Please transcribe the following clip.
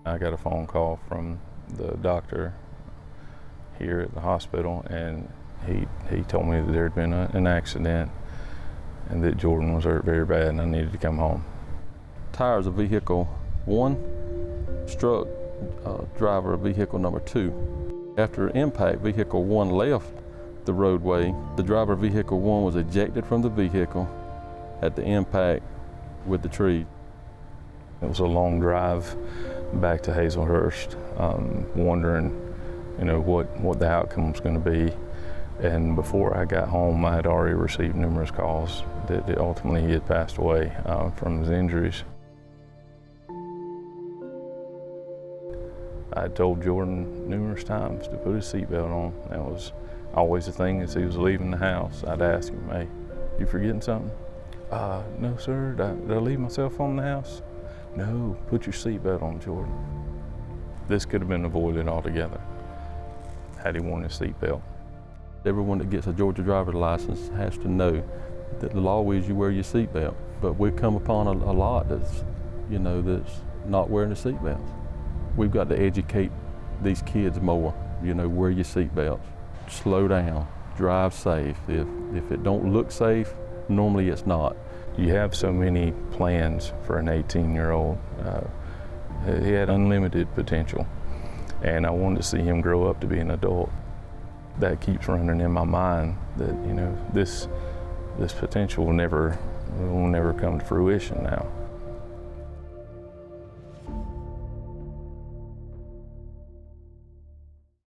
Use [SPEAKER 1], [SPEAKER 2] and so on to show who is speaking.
[SPEAKER 1] I got a phone call from the doctor here at the hospital, and he told me that there had been an accident and that Jordan was hurt very bad and I needed to come home.
[SPEAKER 2] Tires of vehicle 1 struck driver of vehicle number 2. After impact, vehicle 1 left the roadway. The driver of vehicle 1 was ejected from the vehicle at the impact with the tree.
[SPEAKER 1] It was a long drive back to Hazelhurst, wondering, what the outcome was going to be. And before I got home, I had already received numerous calls that ultimately he had passed away from his injuries. I told Jordan numerous times to put his seatbelt on. That was always the thing as he was leaving the house. I'd ask him, "Hey, you forgetting something?" "No, sir. Did I leave my cell phone in the house?" "No, put your seatbelt on, Jordan." This could have been avoided altogether had he worn his seatbelt.
[SPEAKER 2] Everyone that gets a Georgia driver's license has to know that the law is you wear your seatbelt. But we come upon a lot that's not wearing the seatbelts. We've got to educate these kids more. Wear your seatbelts. Slow down. Drive safe. If it don't look safe, normally it's not.
[SPEAKER 1] You have so many plans for an 18-year-old. He had unlimited potential, and I wanted to see him grow up to be an adult. That keeps running in my mind that this potential will never come to fruition now.